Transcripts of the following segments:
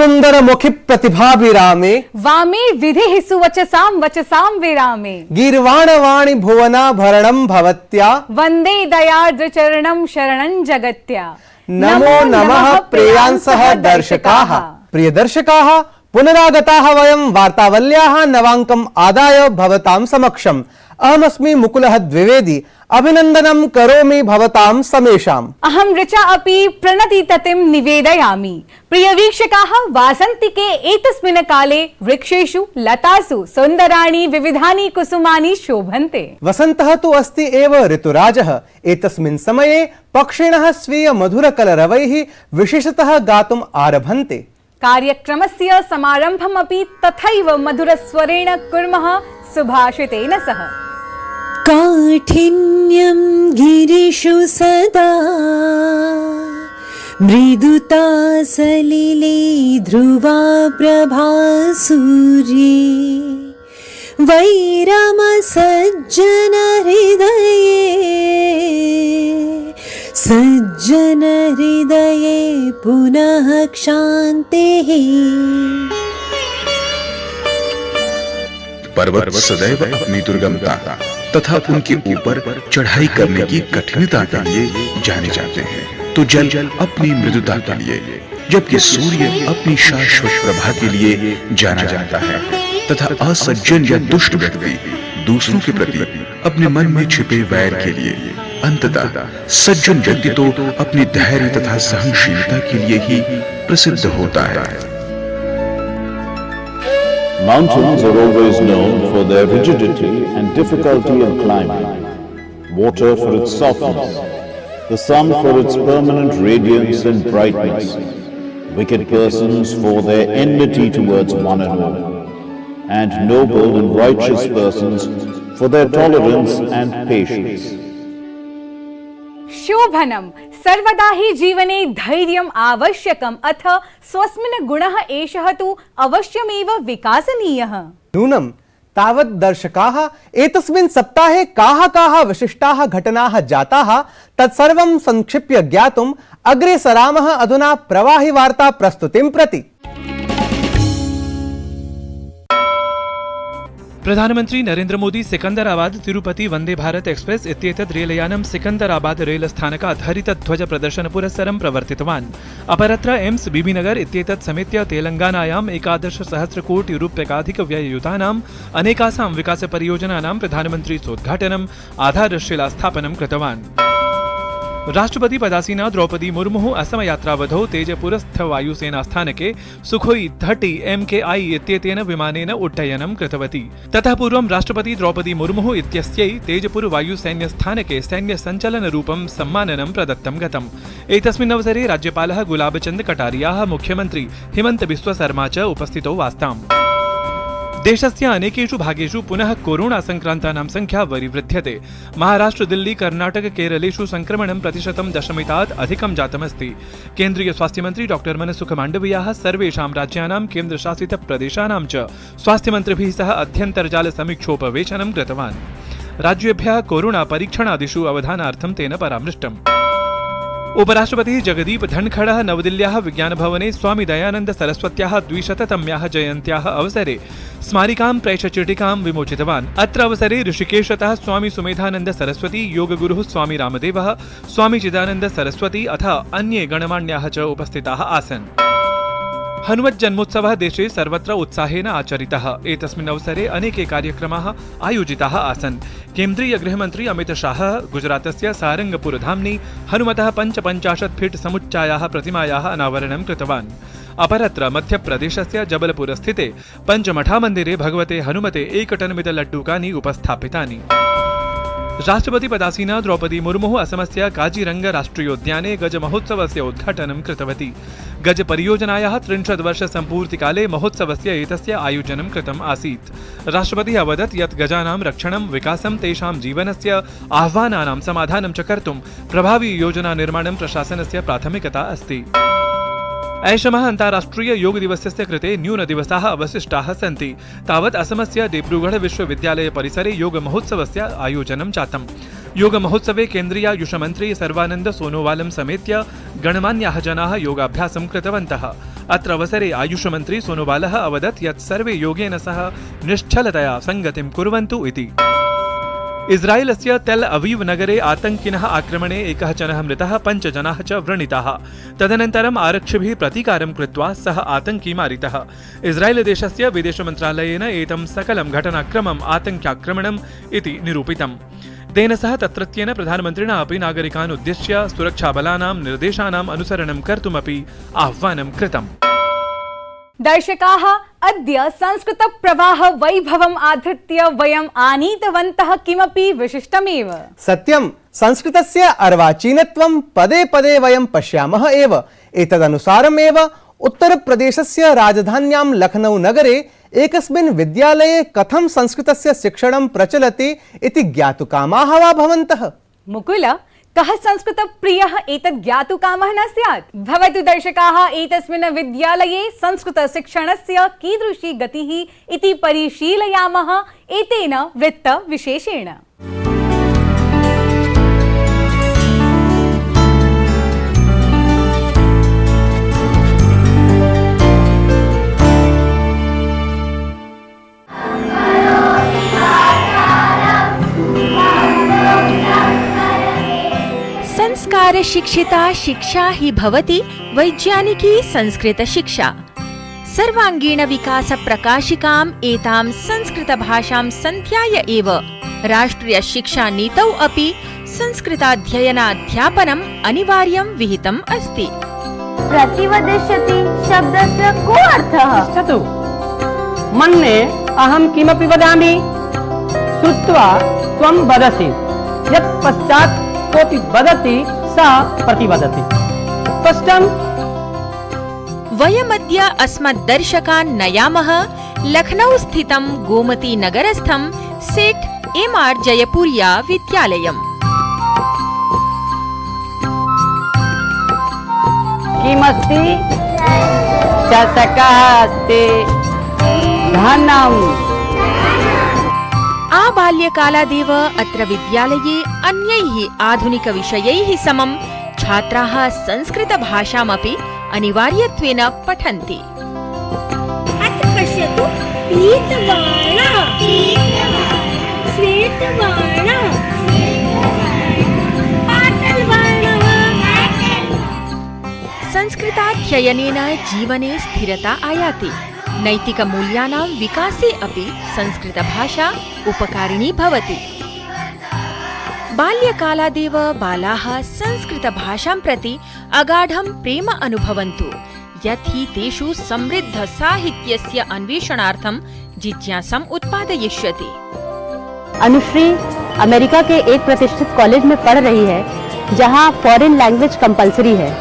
सुंदर मुखि प्रतिभा विरामे वामे विधि सुवचसां वचसां विरामे गीर्वाण वाणी भुवना भरणं भवत्या वंदे दयार्द्र चरणं शरणं जगत्या। नमो नमः प्रेयांसः दर्शकाः। प्रिय दर्शकाः, पुनरागताः वयं वार्तावल्याः नवाङ्कम् आदाय भवतां समक्षम्। अहमस्मि मुकुलः द्विवेदी। अभिनन्दनं करोमि भवतां समेषाम्। अहं ऋचा अपि प्रणतिततिं निवेदयामि। प्रिय वीक्षकाः, वासन्तिके एतस्मिन् काले वृक्षेषु लतासु सुन्दराणि विविधानि कुसुमानि शोभन्ते। वसन्तः तु अस्ति एव ऋतुराजः। एतस्मिन् समये पक्षिणः स्वीय मधुरकलरवैः विशेषतः गातुम् आरभन्ते। कार्यक्रमस्य समारम्भमपि तथैव मधुरस्वरेण कुर्मः सुभाषितेन सह। काठिन्यं गिरिषु सदा मृदुता सलिले ध्रुवा प्रभा सूर्ये वैरम सज्जन हृदये पुनः क्षान्तिः। पर्वत सदैव अपनी दुर्गमता तथा उनके ऊपर चढ़ाई करने की कठिनता के लिए जाने जाते हैं, तो जल अपनी मृदुता के लिए, जबकि सूर्य अपनी शाश्वत प्रभा के लिए जाना जाता है, तथा असज्जन या दुष्ट व्यक्ति दूसरों के प्रति अपने मन में छिपे वैर के लिए, अंततः सज्जन व्यक्ति तो अपनी धैर्य तथा सहनशीलता के लिए ही प्रसिद्ध होता है। Mountains are always known for their rigidity and difficulty in climbing, water for its softness, the sun for its permanent radiance and brightness, wicked persons for their enmity towards one and all, and noble and righteous persons for their tolerance and patience. शोभनम सर्वदा हि जीवने धैर्यम् आवश्यकम्, अथ स्वस्मिन् गुणः एषः तु अवश्यमेव विकासनीयः। नूनं तावत् दर्शकाः, एतस्मिन् सप्ताहे काः विशिष्टाः घटनाः जाताः तत्सर्वं संक्षिप्य ज्ञातुम् अग्रे सरामः अधुना प्रवाहि वार्ता प्रस्तुतिं प्रति। प्रधानमंत्री नरेंद्र मोदी सिकंदराबाद तिरुपति वंदे भारत एक्सप्रेस इत्येतत् रेलयानं सिकंदराबाद रेलस्थानकात् हरितध्वज प्रदर्शनपुरस्सरं प्रवर्तितवान्। अपरत्र एम्स बीबीनगर इत्येतत् समेत्य तेलंगानायाम् 11,000 कोटि रूप्यकाधिकव्यययुतानाम् अनेकासां विकासपरियोजनानां प्रधानमन्त्री सोद्घाटनम् आधारशिलास्थापनं कृतवान्। राष्ट्रपति पदासीना द्रौपदी मुर्मु असम यात्रावधौ तेजपुरस्थ वायुसेनास्थानके सुखोई 30 MKI इत्येतेन विमानेन उड्डयनं कृतवती। ततः पूर्वं राष्ट्रपति द्रौपदी मुर्मु इत्यस्यै तेजपुर वायुसैन्यस्थानके सैन्यसञ्चलनरूपं सम्माननं प्रदत्तं गतम्। एतस्मिन् अवसरे राज्यपालः गुलाबचन्द कटारियाः, मुख्यमन्त्री हिमन्त बिस्व शर्मा च उपस्थितौ आस्ताम्। देशस्य अनेकेषु भागेषु पुनः कोरोना संक्रान्तानां संख्या वरिवृध्यते। महाराष्ट्र, दिल्ली, कर्नाटक, केरलेषु संक्रमणं प्रतिशतं 0.8 अधिकं जातमस्ति। केन्द्रीय स्वास्थ्यमन्त्री डॉक्टर मनसुख माण्डवीयाः सर्वेषां राज्यानां केन्द्रशासित प्रदेशानां च स्वास्थ्यमन्त्रिभिः सह अध्यन्तर्जाल समीक्षोपवेशनं कृतवान्। राज्येभ्यः कोरोना परीक्षणादिषु अवधानार्थं तेन परामृष्टम्। उपराष्ट्रपतिः जगदीप धनखडः नवदिल्ल्याः विज्ञानभवने स्वामी दयानन्द सरस्वत्याः 200तम्याः जयन्त्याः अवसरे स्मारिकां प्रेषचीटिकां विमोचितवान्। अत्र अवसरे ऋषिकेशतः स्वामी सुमेधानन्द सरस्वती, योगगुरुः स्वामी रामदेवः, स्वामी चिदानन्द सरस्वती अथ अन्ये गणमान्याः च उपस्थिताः आसन्। हनुमत् जन्मोत्सवः देशे सर्वत्र उत्साहेन आचरितः। एतस्मिन् अवसरे अनेके कार्यक्रमाः आयोजिताः आसन्। केन्द्रीय गृहमन्त्री अमित शाहः गुजरातस्य सारङ्गपुरधाम्नि हनुमतः 55 फीट् समुच्चायाः प्रतिमायाः अनावरणं कृतवान्। अपरत्र मध्यप्रदेशस्य जबलपुरस्थिते पञ्चमठामन्दिरे भगवते हनुमते 1 टन् लड्डूकानि उपस्थापितानि। राष्ट्रपति पदासीना द्रौपदी मुर्मु असमस्य काजीरंग राष्ट्रियोद्याने गज महोत्सवस्य उद्घाटनं कृतवती। गज परियोजनायाः 30 वर्ष सम्पूर्तिकाले महोत्सवस्य एतस्य आयोजनं कृतम् आसीत्। राष्ट्रपतिः अवदत् यत् गजानां रक्षणं, विकासं, तेषां जीवनस्य आह्वानानां समाधानं च कर्तुं प्रभावी योजना निर्माणं प्रशासनस्य प्राथमिकता अस्ति। ऐषमः अन्ताराष्ट्रिय योग दिवसस्य कृते न्यूनदिवसाः अवशिष्टाः सन्ति। तावत् असमस्य डिब्रूगढ़ विश्वविद्यालय परिसरे योग महोत्सवस्य आयोजनं जातम्। योग महोत्सवे केन्द्रीयायुषमन्त्री सर्वानन्द सोनोवालं समेत्य गणमान्याः जनाः योगाभ्यासं कृतवन्तः। अत्र अवसरे आयुषमन्त्री सोनोवालः अवदत् यत् सर्वे योगेन सह निश्चलतया संगतिं कुर्वन्तु इति। इस्रायेलस्य तेल अवीव नगरे आतङ्किनः आक्रमणे एकः जनः मृतः 5 जनाः च व्रणिताः। तदनन्तरम् आरक्षिभिः प्रतीकारं कृत्वा सः आतङ्की मारितः। इस्रायेलदेशस्य विदेशमन्त्रालयेन एतं सकलं घटनाक्रमम् आतङ्क्याक्रमणम् इति निरूपितम्। तेन सह तत्रत्येन प्रधानमन्त्रिणा अपि नागरिकान् उद्दिश्य सुरक्षाबलानां निर्देशानाम् अनुसरणं कर्तुमपि आह्वानं कृतम्। दर्शकाः, अद्य संस्कृतप्रवाह वैभवम् आधृत्य वयम् आनीतवन्तः किमपि विशिष्टमेव। सत्यं, संस्कृतस्य अर्वाचीनत्वं पदे पदे वयं पश्यामः एव। एतदनुसारमेव उत्तरप्रदेशस्य राजधान्यां लखनऊ नगरे एकस्मिन् विद्यालये कथं संस्कृतस्य शिक्षणं प्रचलति इति ज्ञातुकामाः वा भवन्तः? मुकुल, कः संस्कृतप्रियः एतत् ज्ञातुकामः न स्यात्? भवतु दर्शकाः, एतस्मिन् विद्यालये संस्कृतशिक्षणस्य कीदृशी गतिः इति परिशीलयामः एतेन वृत्तविशेषेण। संस्कार शिक्षिता शिक्षा ही भवति वैज्ञानिकी संस्कृत शिक्षा। सर्वांगीण विकास प्रकाशिकाम् एतां संस्कृत भाषां सन्ध्याय एव राष्ट्रिय शिक्षा नीतौ अपि संस्कृताध्ययनाध्यापनम् अनिवार्यं विहितम् अस्ति। प्रतिवदिष्यति शब्दस्य को अर्थः? तिष्ठतु, मन्ये अहं किमपि वदामि, श्रुत्वा त्वं वदसि, यत् पश्चात् कोऽपि वदति सः प्रतिवदति। स्पष्टम्? वयमद्य अस्मद्दर्शकान् नयामः लखनऊ स्थितं गोमती नगरस्थं सेठ MR जयपुरिया विद्यालयम्। किमस्ति? चषकः अस्ति, धनम्। आबाल्यकालादेव अत्र विद्यालये अन्यैः आधुनिकविषयैः समं छात्राः संस्कृतभाषामपि अनिवार्यत्वेन पठन्ति। अत्र पश्यतु, पीतवर्णः, श्वेतवर्णः, पाटलवर्णः। संस्कृताध्ययनेन जीवने स्थिरता आयाति। नैतिकमूल्यानां विकासे अपि संस्कृतभाषा उपकारिणी भवति। बाल्यकालादेव बालाः संस्कृतभाषां प्रति अगाढं प्रेम अनुभवन्तु, यत् हि तेषु समृद्धसाहित्यस्य अन्वेषणार्थं जिज्ञासाम् उत्पादयिष्यति। अनुश्री अमेरिका के एक प्रतिष्ठित कॉलेज में पढ़ रही है, जहां फॉरेन लैंग्वेज कंपलसरी है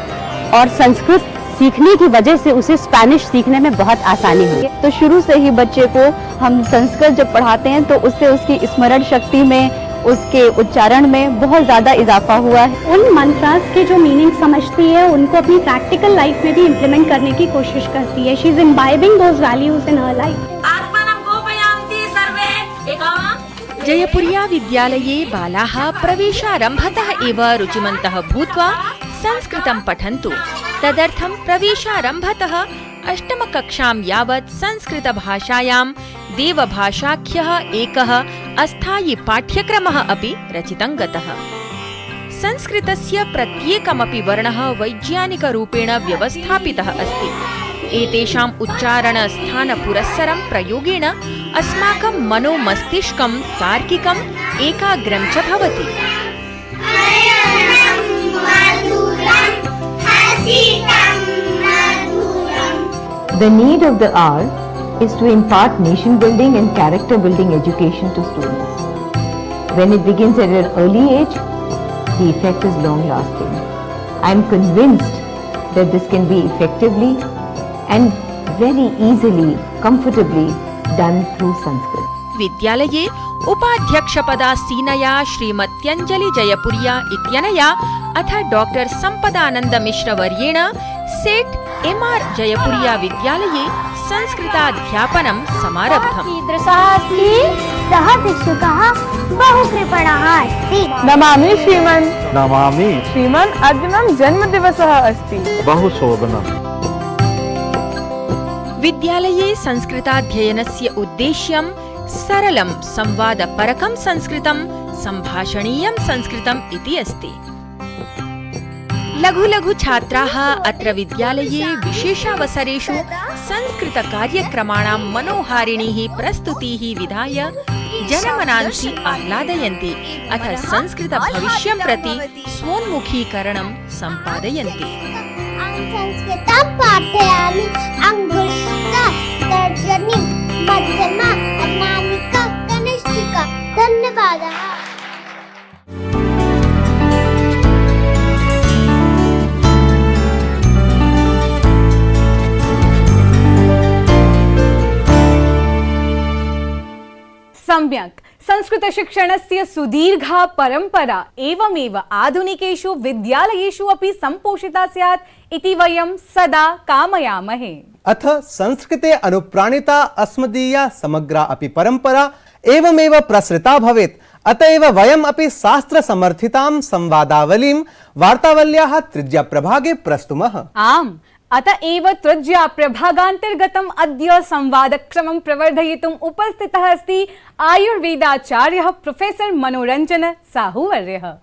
और संस्कृत सीखने की वजह से उसे स्पेनिश सीखने में बहुत आसानी हुई। तो शुरू से ही बच्चे को हम संस्कृत जब पढ़ाते हैं तो उससे उसकी स्मरण शक्ति में, उसके उच्चारण में बहुत ज्यादा इजाफा हुआ है। उन मंत्रास के जो मीनिंग समझती है, उनको अपनी प्रैक्टिकल लाइफ में भी इम्प्लीमेंट करने की कोशिश करती है। She is imbibing those values in her life. Jaipuria विद्यालये बालाः प्रवेशारम्भतः एव रुचिमन्तः भूत्वा संस्कृतं पठन्तु। तदर्थं प्रवेशारम्भतः अष्टमकक्षां यावत् संस्कृतभाषायां देवभाषाख्यः एकः अस्थायि पाठ्यक्रमः अपि रचितं गतः। संस्कृतस्य प्रत्येकमपि वर्णः वैज्ञानिकरूपेण व्यवस्थापितः अस्ति। एतेषाम् उच्चारणस्थानपुरस्सरं प्रयोगेण अस्माकं मनोमस्तिष्कं तार्किकम् एकाग्रं च भवति। The need of the hour is to impart nation building and character building education to students. When it begins at an early age, the effect is long lasting. I am convinced that this can be effectively and very easily, comfortably done through Sanskrit. विद्यालये उपाध्यक्षपदासीनया श्रीमत्यञ्जलि जयपुरिया इत्यनया अथ doctor सम्पदानंद मिश्र वर्येण सेठ MR Jaipuria विद्यालये संस्कृताध्यापनं समारब्धम्। सः शिक्षकः बहु कृपणः अस्ति। नमामि श्रीमन्। नमामि श्रीमन्। अद्य मम जन्मदिवसः अस्ति। बहु शोभनम्। विद्यालये संस्कृताध्ययनस्य उद्देश्यं सरलं संवादपरकं संस्कृतं सम्भाषणीयं संस्कृतम् इति अस्ति। लघु लघु छात्राः अत्र विद्यालये विशेषावसरेषु संस्कृतकार्यक्रमाणां मनोहारिणीः प्रस्तुतीः विधाय जनमनांसि आह्लादयन्ति अथ संस्कृतभविष्यं प्रति स्वोन्मुखीकरणं सम्पादयन्ति। संस्कृतं पाठयामि अंगुष्ठा तर्जनी मध्यमा अनामिका कनिष्ठिका। धन्यवादः। सम्यक्। संस्कृतशिक्षणस्य सुदीर्घा परम्परा एवमेव आधुनिकेषु विद्यालयेषु अपि सम्पोषिता स्यात् इति वयं सदा कामयामहे। अथ संस्कृते अनुप्राणिता अस्मदीया समग्रा अपि परम्परा एवमेव प्रसृता भवेत्। अतएव वयम् अपि शास्त्र समर्थितां संवादावलीं वार्तावल्याः तृतीयप्रभागे प्रस्तुमः। आम्, अत एव त्वज्या प्रभागान्तर्गतम् अद्य संवादक्रमं प्रवर्धयितुम् उपस्थितः अस्ति आयुर्वेदाचार्यः प्रोफेसर् मनोरञ्जन साहुवर्यः।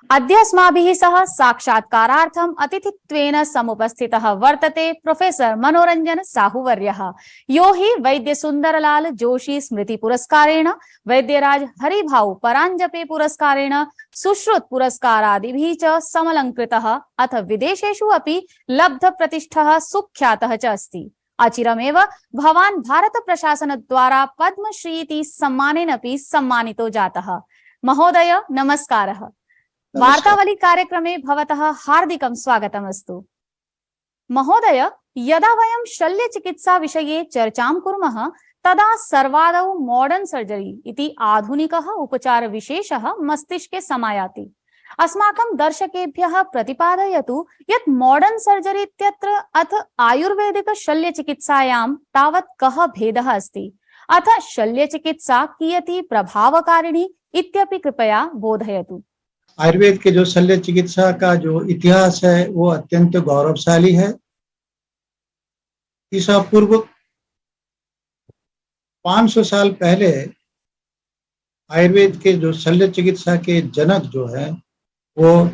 अद्य अस्माभिः सह साक्षात्कारार्थम् अतिथित्वेन समुपस्थितः वर्तते प्रोफेसर मनोरञ्जन साहुवर्यः, यो हि वैद्य सुन्दरलाल जोशी स्मृति पुरस्कारेण, वैद्यराज हरिभाऊ पराञ्जपे पुरस्कारेण, सुश्रुत पुरस्कारादिभिः च समलङ्कृतः अथ विदेशेषु अपि लब्ध प्रतिष्ठः सुख्यातः च अस्ति। अचिरमेव भवान् भारत प्रशासन द्वारा पद्मश्री इति सम्मानेनपि सम्मानितो जातः। महोदय नमस्कारः। वार्तावली कार्यक्रमे भवतः हार्दिकं स्वागतमस्तु। महोदय, यदा वयं शल्यचिकित्सा विषये चर्चां कुर्मः तदा सर्वादौ मॉडर्न सर्जरी इति आधुनिकः उपचारविशेषः मस्तिष्के समायाति। अस्माकं दर्शकेभ्यः प्रतिपादयतु यत् मॉडर्न सर्जरी इत्यत्र अथ आयुर्वेदिक शल्यचिकित्सायां तावत् कः भेदः अस्ति, अथ शल्यचिकित्सा कियती प्रभावकारिणी इत्यपि कृपया बोधयतु। आयुर्वेद के जो शल्य चिकित्सा का जो इतिहास है वो अत्यंत गौरवशाली है। ईसा पूर्व 500 साल पहले आयुर्वेद के जो शल्य चिकित्सा के जनक जो है वो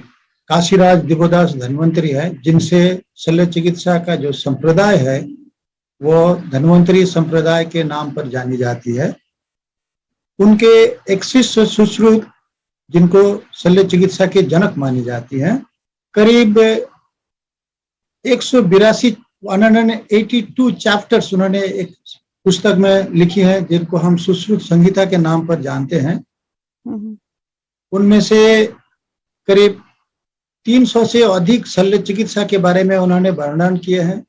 काशीराज दिव्यदास धन्वंतरी है, जिनसे शल्य चिकित्सा का जो संप्रदाय है वो धन्वंतरी संप्रदाय के नाम पर जानी जाती है। उनके एक शिष्य सुश्रुत, जिनको शल्य चिकित्सा के जनक मानी जाती है, करीब 182 चैप्टर्स उन्होंने एक पुस्तक में लिखी है, जिनको हम सुश्रुत संहिता के नाम पर जानते हैं। उनमें से करीब 300 से अधिक शल्य चिकित्सा के बारे में उन्होंने वर्णन किए हैं।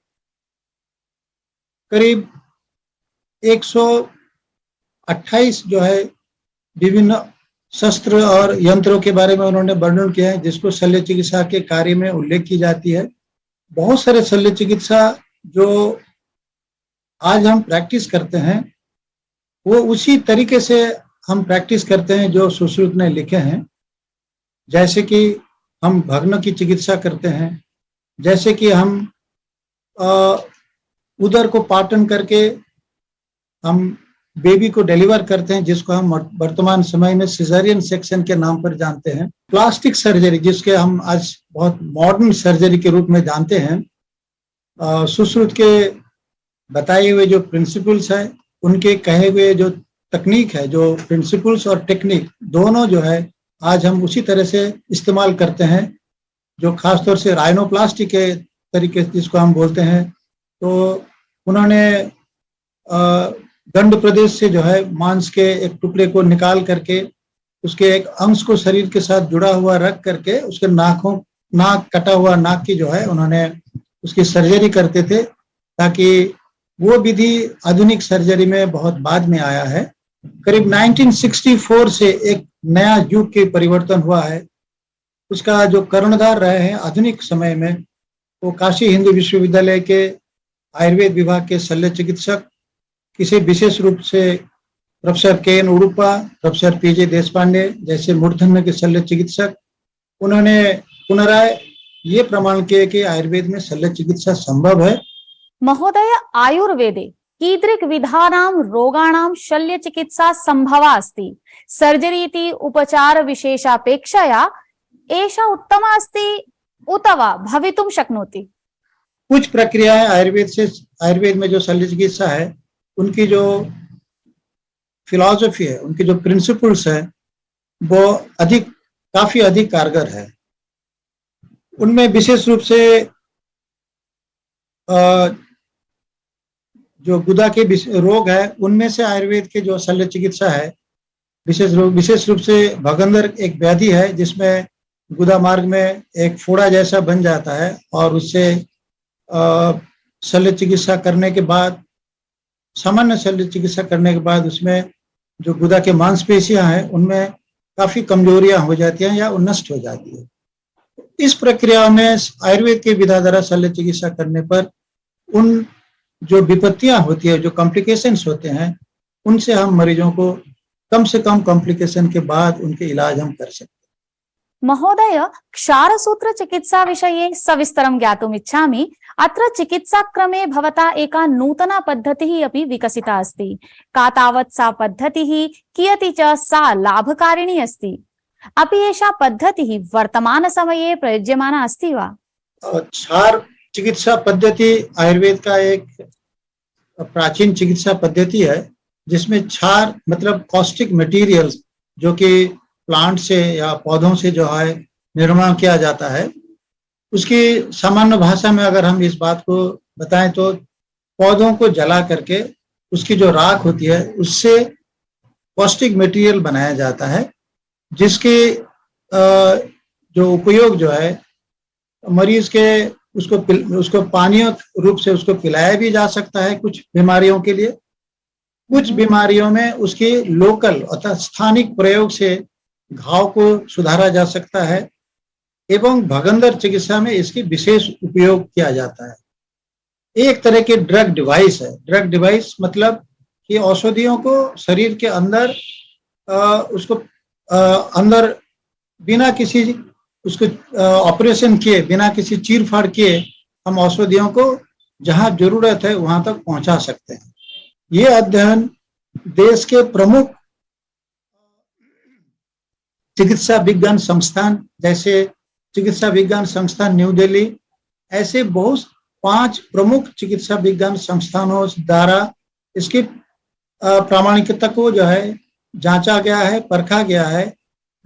करीब 128 जो है विभिन्न शस्त्र और यंत्रों के बारे में उन्होंने वर्णन किया है, जिसको शल्य चिकित्सा के कार्य में उल्लेख की जाती है। बहुत सारे शल्य चिकित्सा जो आज हम प्रैक्टिस करते हैं वो उसी तरीके से हम प्रैक्टिस करते हैं जो सुश्रुत ने लिखे हैं। जैसे कि हम भग्न की चिकित्सा करते हैं, जैसे कि हम उदर को पाटन करके हम बेबी को डिलीवर करते हैं, जिसको हम वर्तमान समय में सिजेरियन सेक्शन के नाम पर जानते हैं। प्लास्टिक सर्जरी, जिसके हम आज बहुत मॉडर्न सर्जरी के रूप में जानते हैं, सुश्रुत के बताए हुए जो प्रिंसिपल्स है, उनके कहे हुए जो तकनीक है, जो प्रिंसिपल्स और टेक्निक दोनों जो है आज हम उसी तरह से इस्तेमाल करते हैं, जो खासतौर से राइनोप्लास्टी के तरीके जिसको हम बोलते हैं। तो उन्होंने दंड प्रदेश से जो है मांस के एक टुकड़े को निकाल करके उसके एक अंश को शरीर के साथ जुड़ा हुआ रख करके उसके नाक कटा हुआ नाक की जो है उन्होंने उसकी सर्जरी करते थे, ताकि वो विधि आधुनिक सर्जरी में बहुत बाद में आया है। करीब 1964 से एक नया युग के परिवर्तन हुआ है। उसका जो कर्णधार रहे हैं आधुनिक समय में वो काशी हिंदू विश्वविद्यालय के आयुर्वेद विभाग के शल्य चिकित्सक, किसी विशेष रूप से प्रोफेसर के एन उडुपा, प्रोफेसर पीजे देशपांडे जैसे मूर्धन्य के शल्य चिकित्सक, उन्होंने पुनराय ये प्रमाण किए कि आयुर्वेद में शल्य चिकित्सा संभव है। महोदय, आयुर्वेदे कीदृक् विधानां रोगाणां शल्य चिकित्सा संभवा अस्ति? सर्जरी इति उपचार विशेषापेक्षया एषा उत्तमा अस्ति उत वा भवितुं शक्नोति? कुछ प्रक्रियाएं आयुर्वेद में जो शल्य चिकित्सा है, उनकी जो फिलॉसफी है, उनकी जो प्रिंसिपल्स है, वो काफी अधिक कारगर है। उनमें विशेष रूप से जो गुदा के रोग है, उनमें से आयुर्वेद के जो शल्य चिकित्सा है, विशेष रूप से भगंदर एक व्याधि है जिसमें गुदा मार्ग में एक फोड़ा जैसा बन जाता है और उससे शल्य चिकित्सा करने के बाद, सामान्य शल्य चिकित्सा करने के बाद उसमें जो गुदा के मांसपेशियां हैं उनमें काफी कमजोरियां हो जाती हैं या नष्ट हो जाती है। इस प्रक्रिया में आयुर्वेद के विधा द्वारा शल्य चिकित्सा करने पर उन जो विपत्तियां होती है, जो कॉम्प्लिकेशंस होते हैं, उनसे हम मरीजों को कम से कम कॉम्प्लिकेशन के बाद उनके इलाज हम कर सकते हैं। महोदय, क्षारसूत्र चिकित्सा विषये सविस्तरं ज्ञातुम् इच्छामि। अत्र चिकित्साक्रमे भवता एका नूतना पद्धतिः अपि विकसिता अस्ति। का तावत् सा पद्धतिः, कियती च सा लाभकारिणी अस्ति? अपि एषा पद्धतिः वर्तमानसमये प्रयुज्यमाना अस्ति वा? क्षार चिकित्सा पद्धति आयुर्वेद का एक प्राचीन चिकित्सा पद्धति है, जिसमें क्षार मतलब कॉस्टिक मटेरियल्स जो कि प्लांट से या पौधों से जो है निर्माण किया जाता है, उसकी सामान्य भाषा में अगर हम इस बात को बताएं तो पौधों को जला करके उसकी जो राख होती है उससे कॉस्टिक मटेरियल बनाया जाता है, जिसके जो उपयोग जो है मरीज के उसको पानीय रूप से उसको पिलाया भी जा सकता है कुछ बीमारियों के लिए। कुछ बीमारियों में उसके लोकल अर्थात स्थानिक प्रयोग से घाव को सुधारा जा सकता है एवं भगंदर चिकित्सा में इसकी विशेष उपयोग किया जाता है। एक तरह के ड्रग डिवाइस है। ड्रग डिवाइस मतलब कि औषधियों को शरीर के अंदर उसको अंदर बिना किसी उसको ऑपरेशन किए, बिना किसी चीर फाड़ किए हम औषधियों को जहां जरूरत है वहां तक पहुंचा सकते हैं। ये अध्ययन देश के प्रमुख चिकित्सा विज्ञान संस्थान जैसे चिकित्सा विज्ञान संस्थान न्यू दिल्ली, ऐसे बहुत 5 प्रमुख चिकित्सा विज्ञान संस्थानों द्वारा इसकी प्रामाणिकता को जो है जांचा गया है, परखा गया है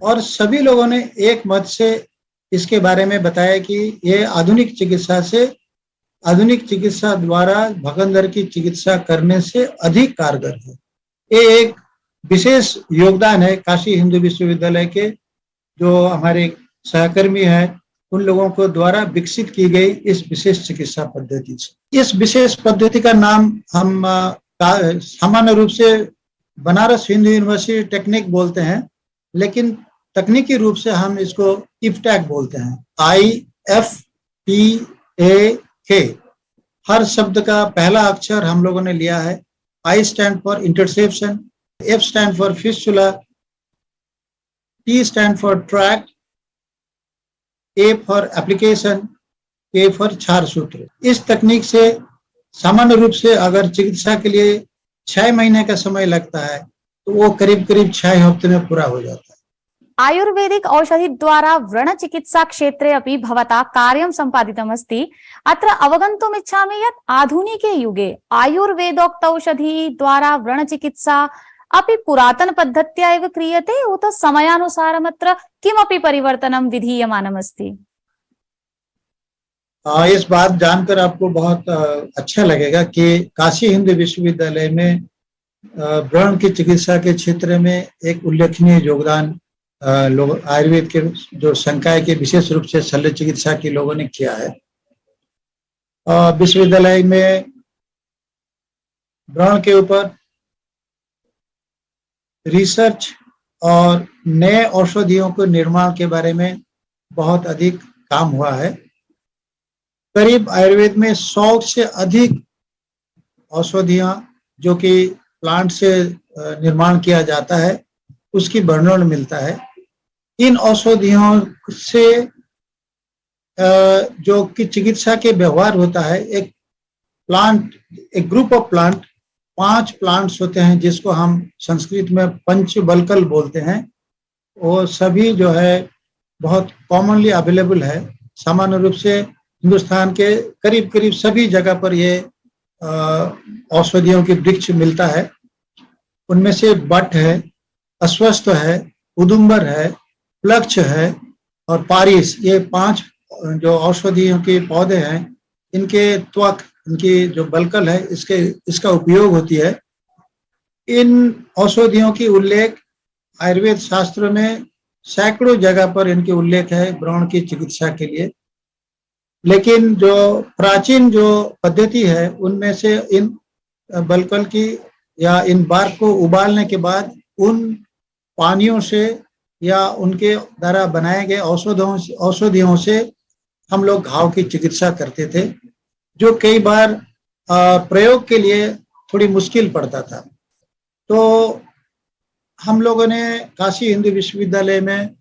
और सभी लोगों ने एक मत से इसके बारे में बताया कि ये आधुनिक चिकित्सा द्वारा भगंदर की चिकित्सा करने से अधिक कारगर है। ये एक विशेष योगदान है काशी हिंदू विश्वविद्यालय के जो हमारे सहकर्मी हैं उन लोगों को द्वारा विकसित की गई इस विशेष चिकित्सा पद्धति से। इस विशेष पद्धति का नाम हम सामान्य रूप से बनारस हिंदू यूनिवर्सिटी टेक्निक बोलते हैं, लेकिन तकनीकी रूप से हम इसको इफ्टैक बोलते हैं। IFTAK। हर शब्द का पहला अक्षर हम लोगों ने लिया है। I stand for interception, F stand for fistula, T stand for tract, A for application, K for क्षार सूत्र। इस तकनीक से सामान्य रूप से अगर चिकित्सा के लिए 6 महीने का समय लगता है तो वो करीब 6 हफ्ते में पूरा हो जाता है। आयुर्वेदिक औषधि द्वारा व्रण चिकित्सा क्षेत्रे अपि भवता कार्यं सम्पादितमस्ति। अत्र अवगन्तुम् इच्छामि यत् आधुनिके युगे आयुर्वेदोक्त औषधि द्वारा व्रण चिकित्सा अपि पुरातन पद्धत्या एव क्रियते उत समयानुसारम् अत्र किमपि परिवर्तनं विधीयमानमस्ति? इस बात जानकर आपको बहुत अच्छा लगेगा कि काशी हिंदू विश्वविद्यालय में व्रण की चिकित्सा के क्षेत्र में एक उल्लेखनीय योगदान लोग आयुर्वेद के जो संकाय के विशेष रूप से शल्य चिकित्सा के लोगों ने किया है। विश्वविद्यालय में व्रण के ऊपर रिसर्च और नए औषधियों के निर्माण के बारे में बहुत अधिक काम हुआ है। करीब आयुर्वेद में 100 से अधिक औषधियां जो कि प्लांट से निर्माण किया जाता है उसकी वर्णन मिलता है। इन औषधियों से जो कि चिकित्सा के व्यवहार होता है, एक ग्रुप ऑफ प्लांट, 5 प्लांट्स होते हैं जिसको हम संस्कृत में पंचबलकल बोलते हैं। वो सभी जो है बहुत कॉमनली अवेलेबल है। सामान्य रूप से हिंदुस्तान के करीब करीब सभी जगह पर ये औषधियों के वृक्ष मिलता है। उनमें से बट है, अश्वस्थ है, उदुम्बर है, प्लक्ष है और पारिस, ये 5 जो औषधियों के पौधे हैं, इनके त्वक, इनकी जो बलकल है, इसका उपयोग होती है। इन औषधियों की उल्लेख आयुर्वेद शास्त्र में सैकड़ों जगह पर इनके उल्लेख है व्रण की चिकित्सा के लिए। लेकिन जो प्राचीन जो पद्धति है उनमें से इन बलकल की या इन बार्क को उबालने के बाद उन पानियों से या उनके द्वारा बनाए गए औषधियों से हम लोग घाव की चिकित्सा करते थे, जो कई बार प्रयोग के लिए थोड़ी मुश्किल पड़ता था। तो हम लोगों ने काशी हिंदू विश्वविद्यालय में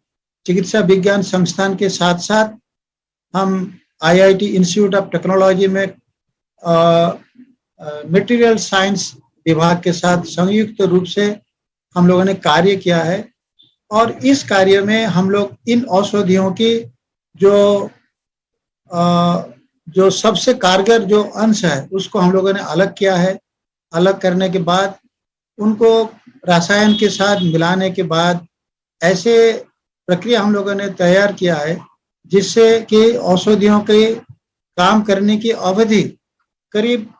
चिकित्सा विज्ञान संस्थान के साथ साथ हम IIT इंस्टीट्यूट ऑफ टेक्नोलॉजी में मटेरियल साइंस विभाग के साथ संयुक्त रूप से हम लोगों ने कार्य किया है। और इस कार्य में हम लोग इन औषधियों की जो सबसे कारगर जो अंश है उसको हम लोगों ने अलग किया है। अलग करने के बाद उनको रसायन के साथ मिलाने के बाद ऐसे प्रक्रिया हम लोगों ने तैयार किया है जिससे कि औषधियों के काम करने की अवधि करीब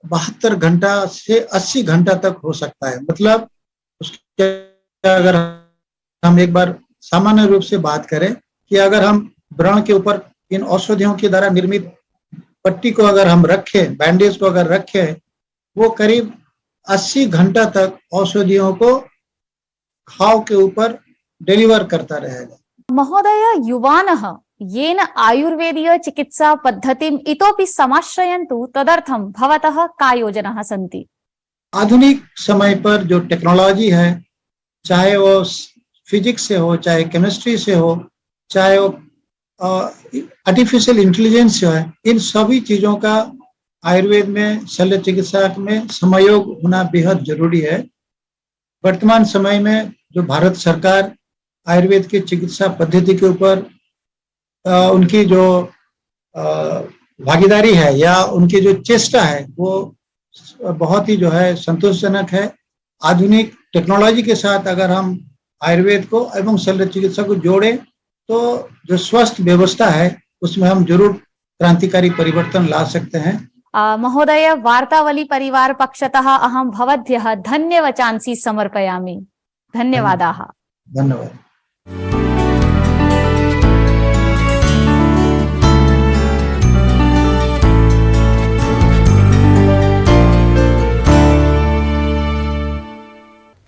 72 घंटा से 80 घंटा तक हो सकता है। मतलब उसके अगर हम एक बार सामान्य रूप से बात करें कि अगर हम व्रण के ऊपर इन औषधियों के द्वारा निर्मित पट्टी को अगर हम रखें, बैंडेज को अगर रखें, वो करीब 80 घंटा तक औषधियों को घाव के ऊपर डिलीवर करता रहेगा। महोदय, युवानः येन आयुर्वेदीय चिकित्सा पद्धतिम् इतोपि समाश्रयन्तु तदर्थं भवतः का योजनाः सन्ति? आधुनिक समय पर जो टेक्नोलॉजी है, चाहे वो फिजिक्स से हो, चाहे केमिस्ट्री से हो, चाहे वो आर्टिफिशियल इंटेलिजेंस जो है, इन सभी चीजों का आयुर्वेद में शल्य चिकित्सा में समयोग होना बेहद जरूरी है। वर्तमान समय में जो भारत सरकार आयुर्वेद की चिकित्सा पद्धति के ऊपर उनकी जो भागीदारी है या उनकी जो चेष्टा है वो बहुत ही जो है संतोषजनक है। आधुनिक टेक्नोलॉजी के साथ अगर हम आयुर्वेद को एवं शल्य चिकित्सा को जोड़ें तो जो स्वस्थ व्यवस्था है उसमें हम जरूर क्रांतिकारी परिवर्तन ला सकते हैं। महोदय, वार्तावली परिवार पक्षतः अहं भवद्भ्यः धन्यवाचांसि समर्पयामि। धन्यवादाः। धन्यवाद।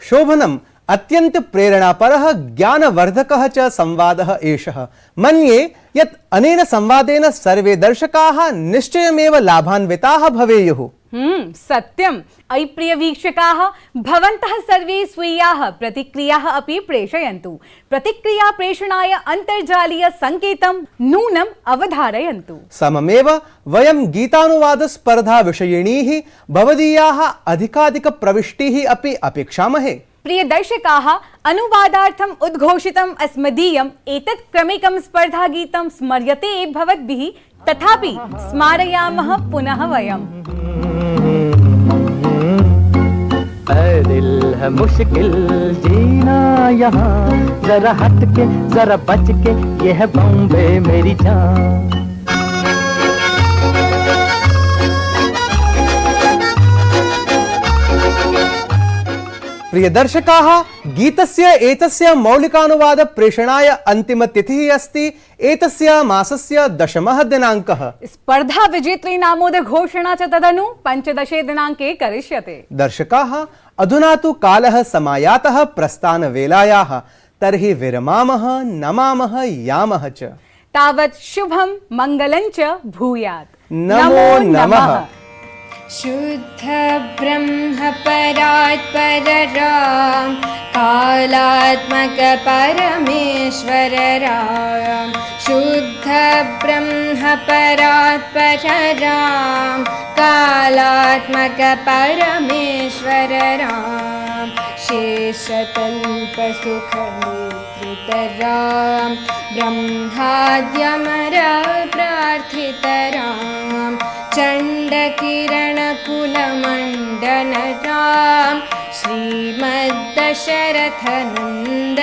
शोभनम् अत्यंत प्रेरणापरः ज्ञानवर्धकः च संवादः एषः। मन्ये यत् अनेन संवादेन सर्वे दर्शकाः निश्चयमेव लाभान्विताः भवेयुः। सत्यम्। अयि प्रिय वीक्षकाः, भवन्तः सर्वे स्वीयाः प्रतिक्रियाः अपि प्रेषयन्तु। प्रतिक्रिया प्रेषणाय अन्तर्जालीय सङ्केतं नूनम् अवधारयन्तु। सममेव वयं गीतानुवाद स्पर्धा विषयिणीः भवदीयाः अधिकाधिक प्रविष्टिः अपि अपेक्षामहे। प्रिय दर्शकाः, अनुवादार्थम् उद्घोषितम् अस्मदीयम् एतत् क्रमिकं स्पर्धागीतं स्मर्यते भवद्भिः, तथापि स्मारयामः पुनः वयम्। दिल है मुश्किल जीना यहाँ, जरा हट के जरा बच के, ये है बॉम्बे मेरी जान। प्रिय दर्शकाः, गीतस्य एतस्य मौलिकानुवाद प्रेषणाय अन्तिमतिथिः अस्ति एतस्य मासस्य 10 दिनाङ्कः। स्पर्धा विजेत्री नामोद घोषणा च तदनु 15 दिनाङ्के करिष्यते। दर्शकाः, अधुना तु कालः समायातः प्रस्थानवेलायाः। तर्हि विरमामः, नमामः, यामः च। तावत् शुभं मङ्गलं च भूयात्। नमो नमः। शुद्ध ब्रह्म परात्पर राम कालात्मक परमेश्वर राम शुद्ध ब्रह्म परात्पर राम कालात्मक परमेश्वर राम शेषतल्प सुख निद्रित राम ब्रह्माद्यमर प्रार्थित राम चंड किरण कुल मंडन राम श्रीमद्दशरथ नंदन